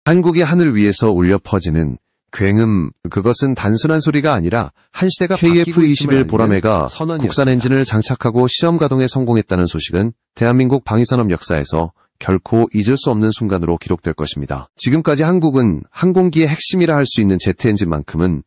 한국의 하늘 위에서 울려 퍼지는 굉음, 그것은 단순한 소리가 아니라 한 시대가 KF-21 보라매가 국산 엔진을 장착하고 시험 가동에 성공했다는 소식은 대한민국 방위산업 역사에서 결코 잊을 수 없는 순간으로 기록될 것입니다. 지금까지 한국은 항공기의 핵심이라 할 수 있는 제트 엔진만큼은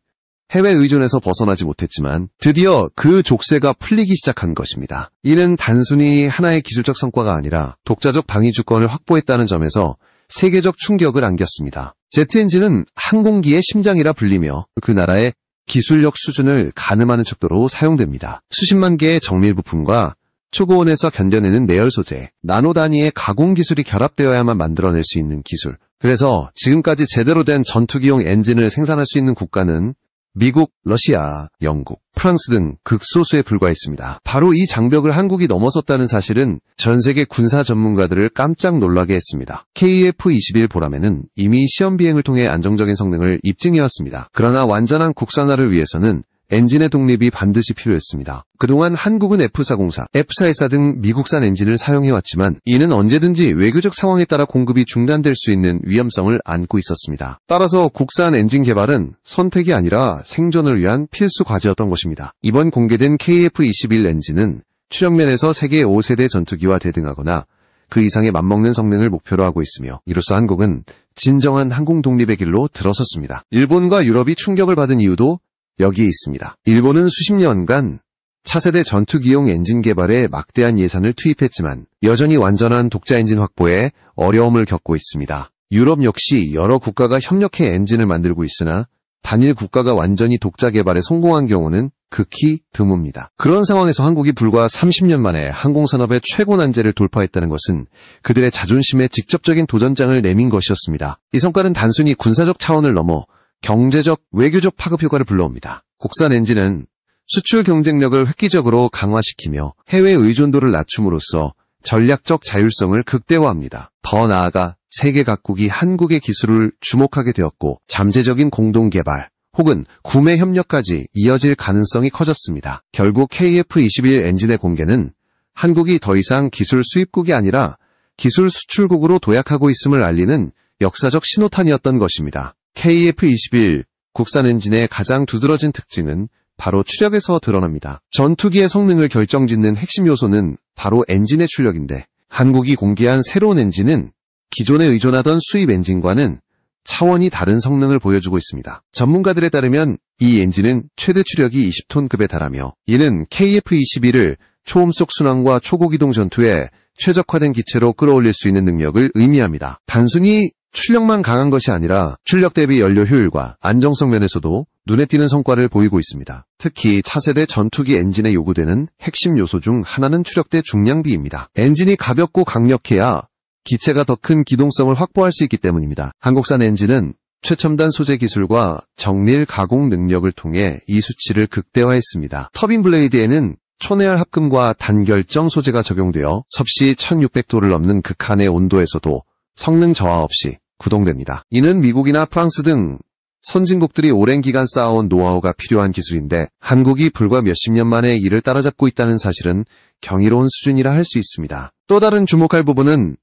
해외 의존에서 벗어나지 못했지만 드디어 그 족쇄가 풀리기 시작한 것입니다. 이는 단순히 하나의 기술적 성과가 아니라 독자적 방위 주권을 확보했다는 점에서 세계적 충격을 안겼습니다. 제트 엔진은 항공기의 심장이라 불리며 그 나라의 기술력 수준을 가늠하는 척도로 사용됩니다. 수십만 개의 정밀 부품과 초고온에서 견뎌내는 내열 소재, 나노 단위의 가공 기술이 결합되어야만 만들어낼 수 있는 기술. 그래서 지금까지 제대로 된 전투기용 엔진을 생산할 수 있는 국가는 미국, 러시아, 영국, 프랑스 등 극소수에 불과했습니다. 바로 이 장벽을 한국이 넘어섰다는 사실은 전 세계 군사 전문가들을 깜짝 놀라게 했습니다. KF-21 보라매는 이미 시험 비행을 통해 안정적인 성능을 입증해왔습니다. 그러나 완전한 국산화를 위해서는 엔진의 독립이 반드시 필요했습니다. 그동안 한국은 F404, F414 등 미국산 엔진을 사용해왔지만 이는 언제든지 외교적 상황에 따라 공급이 중단될 수 있는 위험성을 안고 있었습니다. 따라서 국산 엔진 개발은 선택이 아니라 생존을 위한 필수 과제였던 것입니다. 이번 공개된 KF-21 엔진은 추력면에서 세계 5세대 전투기와 대등하거나 그 이상의 맞먹는 성능을 목표로 하고 있으며 이로써 한국은 진정한 항공 독립의 길로 들어섰습니다. 일본과 유럽이 충격을 받은 이유도 여기에 있습니다. 일본은 수십 년간 차세대 전투기용 엔진 개발에 막대한 예산을 투입했지만 여전히 완전한 독자 엔진 확보에 어려움을 겪고 있습니다. 유럽 역시 여러 국가가 협력해 엔진을 만들고 있으나 단일 국가가 완전히 독자 개발에 성공한 경우는 극히 드뭅니다. 그런 상황에서 한국이 불과 30년 만에 항공산업의 최고 난제를 돌파했다는 것은 그들의 자존심에 직접적인 도전장을 내민 것이었습니다. 이 성과는 단순히 군사적 차원을 넘어 경제적, 외교적 파급 효과를 불러옵니다. 국산 엔진은 수출 경쟁력을 획기적으로 강화시키며 해외 의존도를 낮춤으로써 전략적 자율성을 극대화합니다. 더 나아가 세계 각국이 한국의 기술을 주목하게 되었고 잠재적인 공동 개발 혹은 구매 협력까지 이어질 가능성이 커졌습니다. 결국 KF-21 엔진의 공개는 한국이 더 이상 기술 수입국이 아니라 기술 수출국으로 도약하고 있음을 알리는 역사적 신호탄이었던 것입니다. KF-21 국산 엔진의 가장 두드러진 특징은 바로 추력에서 드러납니다. 전투기의 성능을 결정짓는 핵심 요소는 바로 엔진의 출력인데 한국이 공개한 새로운 엔진은 기존에 의존하던 수입 엔진과는 차원이 다른 성능을 보여주고 있습니다. 전문가들에 따르면 이 엔진은 최대 추력이 20톤급에 달하며 이는 KF-21을 초음속 순항과 초고기동 전투에 최적화된 기체로 끌어올릴 수 있는 능력을 의미합니다. 단순히 출력만 강한 것이 아니라 출력 대비 연료 효율과 안정성 면에서도 눈에 띄는 성과를 보이고 있습니다. 특히 차세대 전투기 엔진에 요구되는 핵심 요소 중 하나는 추력대 중량비입니다. 엔진이 가볍고 강력해야 기체가 더 큰 기동성을 확보할 수 있기 때문입니다. 한국산 엔진은 최첨단 소재 기술과 정밀 가공 능력을 통해 이 수치를 극대화했습니다. 터빈 블레이드에는 초내열 합금과 단결정 소재가 적용되어 섭씨 1600도를 넘는 극한의 온도에서도 성능 저하 없이 구동됩니다. 이는 미국이나 프랑스 등 선진국들이 오랜 기간 쌓아온 노하우가 필요한 기술인데 한국이 불과 몇십 년 만에 이를 따라잡고 있다는 사실은 경이로운 수준이라 할 수 있습니다. 또 다른 주목할 부분은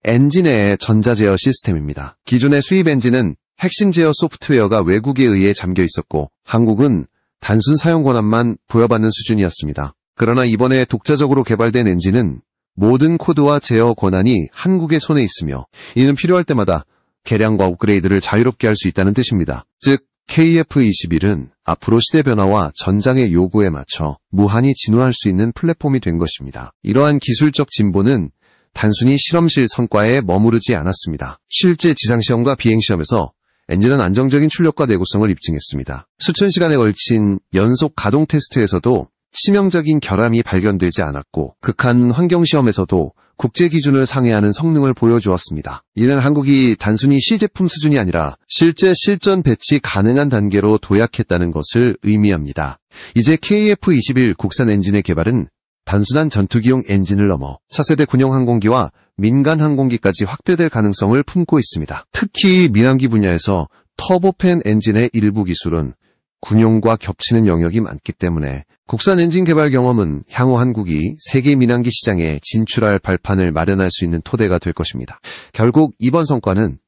엔진 내의 전자제어 시스템입니다. 기존의 수입 엔진은 핵심 제어 소프트웨어가 외국에 의해 잠겨 있었고 한국은 단순 사용 권한만 부여받는 수준이었습니다. 그러나 이번에 독자적으로 개발된 엔진은 모든 코드와 제어 권한이 한국의 손에 있으며 이는 필요할 때마다 개량과 업그레이드를 자유롭게 할 수 있다는 뜻입니다. 즉 KF-21은 앞으로 시대 변화와 전장의 요구에 맞춰 무한히 진화할 수 있는 플랫폼이 된 것입니다. 이러한 기술적 진보는 단순히 실험실 성과에 머무르지 않았습니다. 실제 지상시험과 비행시험에서 엔진은 안정적인 출력과 내구성을 입증했습니다. 수천 시간에 걸친 연속 가동 테스트에서도 치명적인 결함이 발견되지 않았고 극한 환경시험에서도 국제 기준을 상회하는 성능을 보여주었습니다. 이는 한국이 단순히 시제품 수준이 아니라 실제 실전 배치 가능한 단계로 도약했다는 것을 의미합니다. 이제 KF-21 국산 엔진의 개발은 단순한 전투기용 엔진을 넘어 차세대 군용 항공기와 민간 항공기까지 확대될 가능성을 품고 있습니다. 특히 민항기 분야에서 터보팬 엔진의 일부 기술은 군용과 겹치는 영역이 많기 때문에 국산 엔진 개발 경험은 향후 한국이 세계 민항기 시장에 진출할 발판을 마련할 수 있는 토대가 될 것입니다. 결국 이번 성과는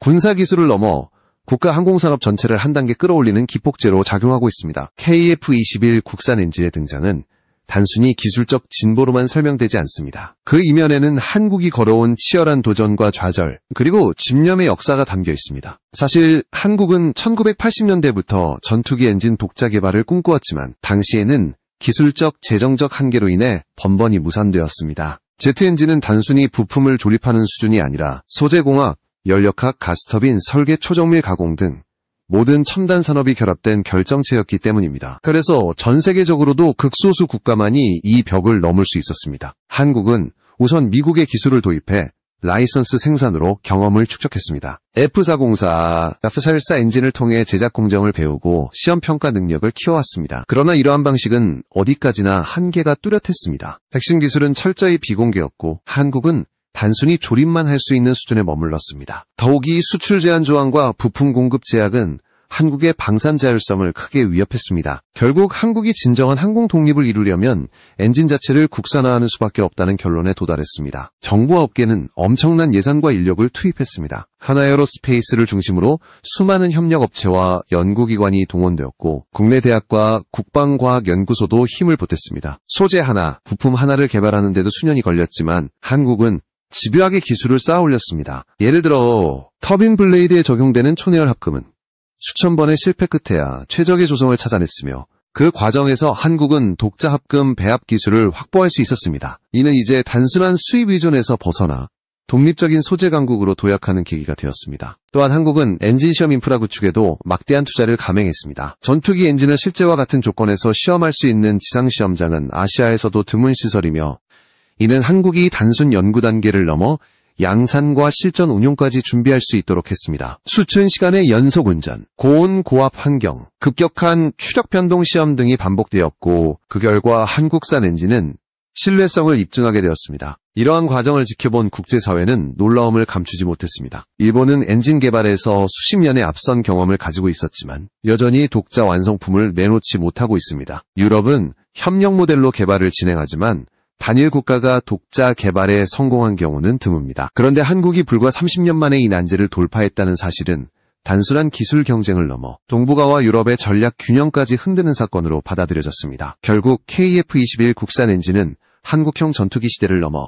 군사기술을 넘어 국가 항공산업 전체를 한 단계 끌어올리는 기폭제로 작용하고 있습니다. KF-21 국산 엔진의 등장은 단순히 기술적 진보로만 설명되지 않습니다. 그 이면에는 한국이 걸어온 치열한 도전과 좌절, 그리고 집념의 역사가 담겨 있습니다. 사실 한국은 1980년대부터 전투기 엔진 독자 개발을 꿈꾸었지만 당시에는 기술적, 재정적 한계로 인해 번번이 무산되었습니다. 제트 엔진은 단순히 부품을 조립하는 수준이 아니라 소재공학, 연력학, 가스터빈, 설계, 초정밀 가공 등 모든 첨단 산업이 결합된 결정체였기 때문입니다. 그래서 전 세계적으로도 극소수 국가만이 이 벽을 넘을 수 있었습니다. 한국은 우선 미국의 기술을 도입해 라이선스 생산으로 경험을 축적했습니다. F404, F414 엔진을 통해 제작 공정을 배우고 시험 평가 능력을 키워왔습니다. 그러나 이러한 방식은 어디까지나 한계가 뚜렷했습니다. 핵심 기술은 철저히 비공개였고 한국은 단순히 조립만 할 수 있는 수준에 머물렀습니다. 더욱이 수출 제한 조항과 부품 공급 제약은 한국의 방산 자율성을 크게 위협했습니다. 결국 한국이 진정한 항공 독립을 이루려면 엔진 자체를 국산화하는 수밖에 없다는 결론에 도달했습니다. 정부와 업계는 엄청난 예산과 인력을 투입했습니다. 하나에어로스페이스를 중심으로 수많은 협력업체와 연구기관이 동원되었고 국내 대학과 국방과학연구소도 힘을 보탰습니다. 소재 하나, 부품 하나를 개발하는 데도 수년이 걸렸지만 한국은 집요하게 기술을 쌓아 올렸습니다. 예를 들어 터빈 블레이드에 적용되는 초내열 합금은 수천 번의 실패 끝에야 최적의 조성을 찾아냈으며 그 과정에서 한국은 독자 합금 배합 기술을 확보할 수 있었습니다. 이는 이제 단순한 수입 의존에서 벗어나 독립적인 소재 강국으로 도약하는 계기가 되었습니다. 또한 한국은 엔진 시험 인프라 구축에도 막대한 투자를 감행했습니다. 전투기 엔진을 실제와 같은 조건에서 시험할 수 있는 지상시험장은 아시아에서도 드문 시설이며 이는 한국이 단순 연구 단계를 넘어 양산과 실전 운용까지 준비할 수 있도록 했습니다. 수천 시간의 연속 운전, 고온 고압 환경, 급격한 추력 변동 시험 등이 반복되었고 그 결과 한국산 엔진은 신뢰성을 입증하게 되었습니다. 이러한 과정을 지켜본 국제사회는 놀라움을 감추지 못했습니다. 일본은 엔진 개발에서 수십 년의 앞선 경험을 가지고 있었지만 여전히 독자 완성품을 내놓지 못하고 있습니다. 유럽은 협력 모델로 개발을 진행하지만 단일 국가가 독자 개발에 성공한 경우는 드뭅니다. 그런데 한국이 불과 30년 만에 이 난제를 돌파했다는 사실은 단순한 기술 경쟁을 넘어 동북아와 유럽의 전략 균형까지 흔드는 사건으로 받아들여졌습니다. 결국 KF-21 국산 엔진은 한국형 전투기 시대를 넘어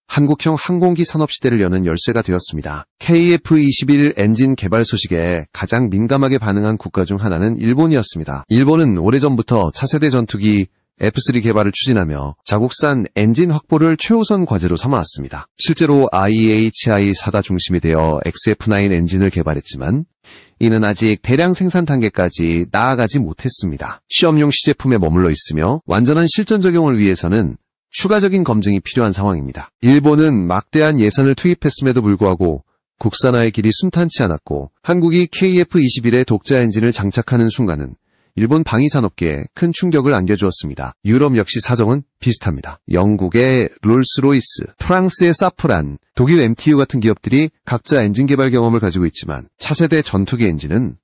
한국형 항공기 산업 시대를 여는 열쇠가 되었습니다. KF-21 엔진 개발 소식에 가장 민감하게 반응한 국가 중 하나는 일본이었습니다. 일본은 오래전부터 차세대 전투기 F3 개발을 추진하며 자국산 엔진 확보를 최우선 과제로 삼아왔습니다. 실제로 IHI4가 중심이 되어 XF9 엔진을 개발했지만 이는 아직 대량 생산 단계까지 나아가지 못했습니다. 시험용 시제품에 머물러 있으며 완전한 실전 적용을 위해서는 추가적인 검증이 필요한 상황입니다. 일본은 막대한 예산을 투입했음에도 불구하고 국산화의 길이 순탄치 않았고 한국이 KF-21의 독자 엔진을 장착하는 순간은 일본 방위산업계에 큰 충격을 안겨주었습니다. 유럽 역시 사정은 비슷합니다. 영국의 롤스로이스, 프랑스의 사프란, 독일 MTU 같은 기업들이 각자 엔진 개발 경험을 가지고 있지만 차세대 전투기 엔진은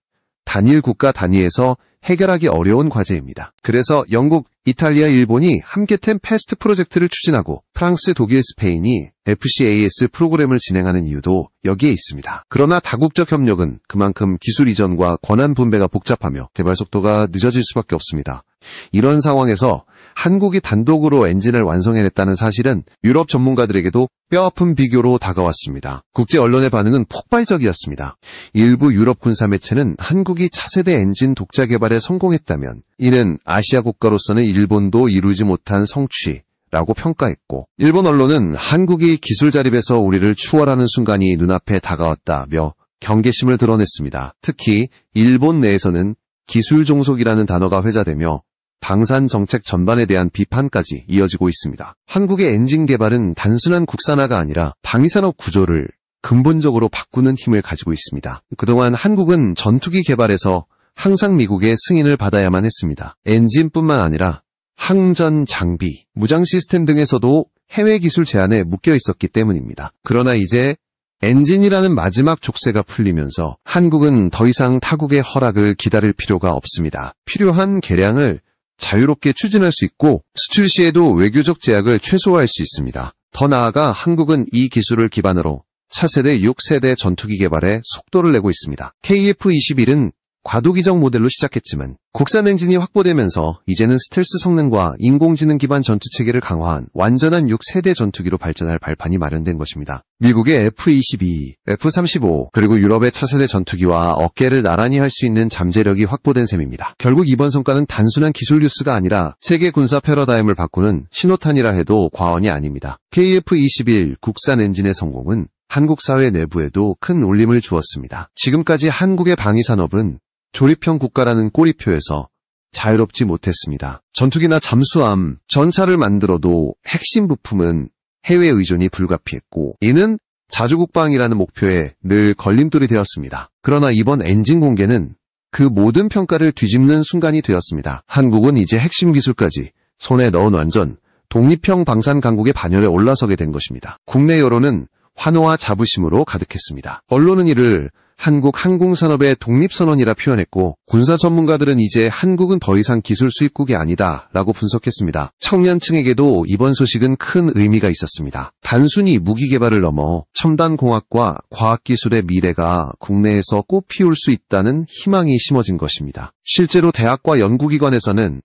단일 국가 단위에서 해결하기 어려운 과제입니다. 그래서 영국, 이탈리아, 일본이 함께템 패스트 프로젝트를 추진하고 프랑스, 독일, 스페인이 FCAS 프로그램을 진행하는 이유도 여기에 있습니다. 그러나 다국적 협력은 그만큼 기술 이전과 권한 분배가 복잡하며 개발 속도가 늦어질 수밖에 없습니다. 이런 상황에서 한국이 단독으로 엔진을 완성해냈다는 사실은 유럽 전문가들에게도 뼈아픈 비교로 다가왔습니다. 국제 언론의 반응은 폭발적이었습니다. 일부 유럽 군사 매체는 한국이 차세대 엔진 독자 개발에 성공했다면 이는 아시아 국가로서는 일본도 이루지 못한 성취라고 평가했고 일본 언론은 한국이 기술 자립에서 우리를 추월하는 순간이 눈앞에 다가왔다며 경계심을 드러냈습니다. 특히 일본 내에서는 기술 종속이라는 단어가 회자되며 방산 정책 전반에 대한 비판까지 이어지고 있습니다. 한국의 엔진 개발은 단순한 국산화가 아니라 방위산업 구조를 근본적으로 바꾸는 힘을 가지고 있습니다. 그동안 한국은 전투기 개발에서 항상 미국의 승인을 받아야만 했습니다. 엔진뿐만 아니라 항전 장비, 무장 시스템 등에서도 해외 기술 제한에 묶여 있었기 때문입니다. 그러나 이제 엔진이라는 마지막 족쇄가 풀리면서 한국은 더 이상 타국의 허락을 기다릴 필요가 없습니다. 필요한 개량을 자유롭게 추진할 수 있고 수출 시에도 외교적 제약을 최소화할 수 있습니다. 더 나아가 한국은 이 기술을 기반으로 차세대 6세대 전투기 개발에 속도를 내고 있습니다. KF-21은 과도기적 모델로 시작했지만 국산 엔진이 확보되면서 이제는 스텔스 성능과 인공지능 기반 전투체계를 강화한 완전한 6세대 전투기로 발전할 발판이 마련된 것입니다. 미국의 F-22, F-35, 그리고 유럽의 차세대 전투기와 어깨를 나란히 할 수 있는 잠재력이 확보된 셈입니다. 결국 이번 성과는 단순한 기술 뉴스가 아니라 세계 군사 패러다임을 바꾸는 신호탄이라 해도 과언이 아닙니다. KF-21 국산 엔진의 성공은 한국 사회 내부에도 큰 울림을 주었습니다. 지금까지 한국의 방위산업은 조립형 국가라는 꼬리표에서 자유롭지 못했습니다. 전투기나 잠수함, 전차를 만들어도 핵심 부품은 해외 의존이 불가피했고 이는 자주국방이라는 목표에 늘 걸림돌이 되었습니다. 그러나 이번 엔진 공개는 그 모든 평가를 뒤집는 순간이 되었습니다. 한국은 이제 핵심 기술까지 손에 넣은 완전 독립형 방산 강국의 반열에 올라서게 된 것입니다. 국내 여론은 환호와 자부심으로 가득했습니다. 언론은 이를 한국 항공산업의 독립선언이라 표현했고 군사 전문가들은 이제 한국은 더 이상 기술 수입국이 아니다 라고 분석했습니다. 청년층에게도 이번 소식은 큰 의미가 있었습니다. 단순히 무기 개발을 넘어 첨단 공학과 과학기술의 미래가 국내에서 꽃피울 수 있다는 희망이 심어진 것입니다. 실제로 대학과 연구기관에서는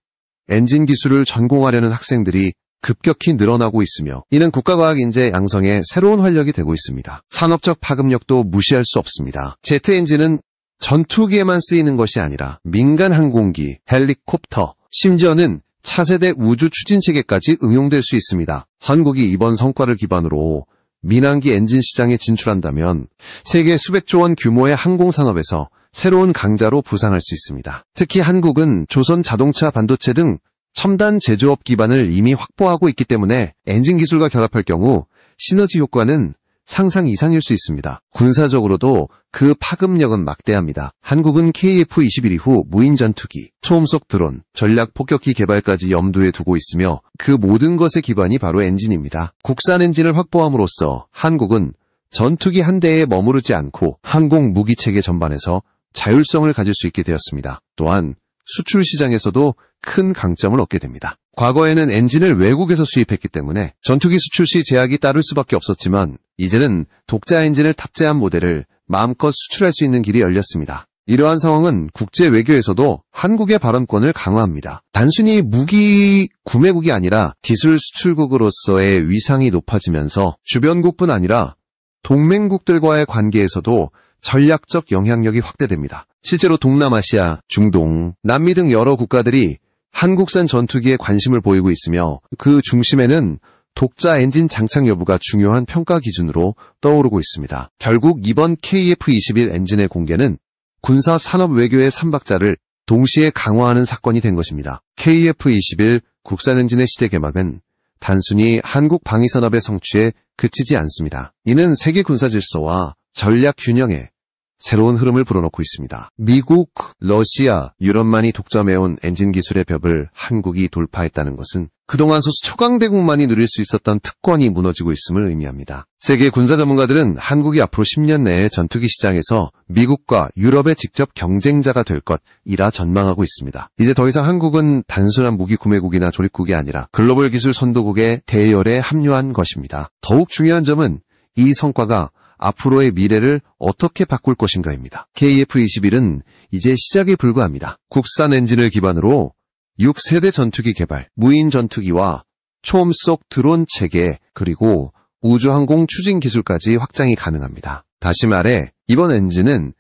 엔진 기술을 전공하려는 학생들이 급격히 늘어나고 있으며 이는 국가과학인재 양성에 새로운 활력이 되고 있습니다. 산업적 파급력도 무시할 수 없습니다. 제트 엔진은 전투기에만 쓰이는 것이 아니라 민간 항공기, 헬리콥터, 심지어는 차세대 우주 추진체계까지 응용될 수 있습니다. 한국이 이번 성과를 기반으로 민항기 엔진 시장에 진출한다면 세계 수백조 원 규모의 항공산업에서 새로운 강자로 부상할 수 있습니다. 특히 한국은 조선 자동차 반도체 등 첨단 제조업 기반을 이미 확보하고 있기 때문에 엔진 기술과 결합할 경우 시너지 효과는 상상 이상일 수 있습니다. 군사적으로도 그 파급력은 막대합니다. 한국은 KF-21 이후 무인 전투기, 초음속 드론, 전략 폭격기 개발까지 염두에 두고 있으며 그 모든 것의 기반이 바로 엔진입니다. 국산 엔진을 확보함으로써 한국은 전투기 한 대에 머무르지 않고 항공 무기 체계 전반에서 자율성을 가질 수 있게 되었습니다. 또한 수출 시장에서도 큰 강점을 얻게 됩니다. 과거에는 엔진을 외국에서 수입했기 때문에 전투기 수출 시 제약이 따를 수밖에 없었지만 이제는 독자 엔진을 탑재한 모델을 마음껏 수출할 수 있는 길이 열렸습니다. 이러한 상황은 국제 외교에서도 한국의 발언권을 강화합니다. 단순히 무기 구매국이 아니라 기술 수출국으로서의 위상이 높아지면서 주변국뿐 아니라 동맹국들과의 관계에서도 전략적 영향력이 확대됩니다. 실제로 동남아시아, 중동, 남미 등 여러 국가들이 한국산 전투기에 관심을 보이고 있으며 그 중심에는 독자 엔진 장착 여부가 중요한 평가 기준으로 떠오르고 있습니다. 결국 이번 KF-21 엔진의 공개는 군사 산업 외교의 삼박자를 동시에 강화하는 사건이 된 것입니다. KF-21 국산 엔진의 시대 개막은 단순히 한국 방위산업의 성취에 그치지 않습니다. 이는 세계 군사 질서와 전략 균형에 새로운 흐름을 불어넣고 있습니다. 미국, 러시아, 유럽만이 독점해온 엔진 기술의 벽을 한국이 돌파했다는 것은 그동안 소수 초강대국만이 누릴 수 있었던 특권이 무너지고 있음을 의미합니다. 세계 군사 전문가들은 한국이 앞으로 10년 내에 전투기 시장에서 미국과 유럽의 직접 경쟁자가 될 것이라 전망하고 있습니다. 이제 더 이상 한국은 단순한 무기 구매국이나 조립국이 아니라 글로벌 기술 선도국의 대열에 합류한 것입니다. 더욱 중요한 점은 이 성과가 앞으로의 미래를 어떻게 바꿀 것인가입니다. KF-21은 이제 시작에 불과합니다. 국산 엔진을 기반으로 6세대 전투기 개발, 무인 전투기와 초음속 드론 체계, 그리고 우주항공 추진 기술까지 확장이 가능합니다. 다시 말해 이번 엔진은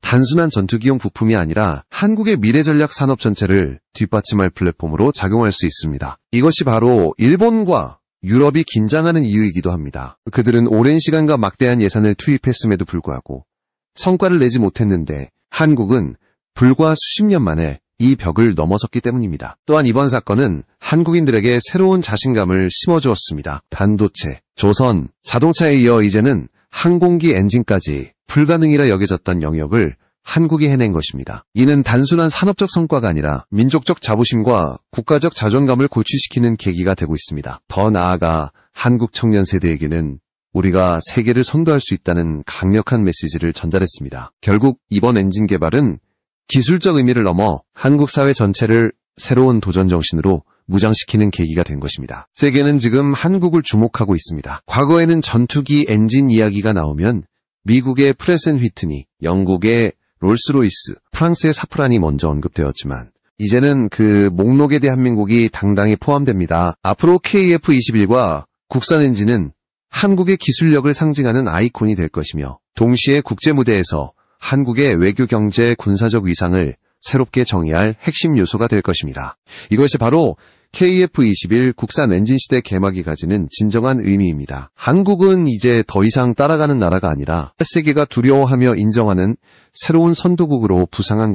단순한 전투기용 부품이 아니라 한국의 미래 전략 산업 전체를 뒷받침할 플랫폼으로 작용할 수 있습니다. 이것이 바로 일본과 유럽이 긴장하는 이유이기도 합니다. 그들은 오랜 시간과 막대한 예산을 투입했음에도 불구하고 성과를 내지 못했는데 한국은 불과 수십 년 만에 이 벽을 넘어섰기 때문입니다. 또한 이번 사건은 한국인들에게 새로운 자신감을 심어주었습니다. 반도체, 조선, 자동차에 이어 이제는 항공기 엔진까지 불가능이라 여겨졌던 영역을 한국이 해낸 것입니다. 이는 단순한 산업적 성과가 아니라 민족적 자부심과 국가적 자존감을 고취시키는 계기가 되고 있습니다. 더 나아가 한국 청년 세대에게는 우리가 세계를 선도할 수 있다는 강력한 메시지를 전달했습니다. 결국 이번 엔진 개발은 기술적 의미를 넘어 한국 사회 전체를 새로운 도전 정신으로 무장시키는 계기가 된 것입니다. 세계는 지금 한국을 주목하고 있습니다. 과거에는 전투기 엔진 이야기가 나오면 미국의 프렛 앤 휘트니, 영국의 롤스로이스, 프랑스의 사프란이 먼저 언급되었지만 이제는 그 목록에 대한민국이 당당히 포함됩니다. 앞으로 KF-21과 국산 엔진은 한국의 기술력을 상징하는 아이콘이 될 것이며 동시에 국제무대에서 한국의 외교, 경제, 군사적 위상을 새롭게 정의할 핵심 요소가 될 것입니다. 이것이 바로 KF-21 국산 엔진 시대 개막이 가지는 진정한 의미입니다. 한국은 이제 더 이상 따라가는 나라가 아니라 세계가 두려워하며 인정하는 새로운 선도국으로 부상한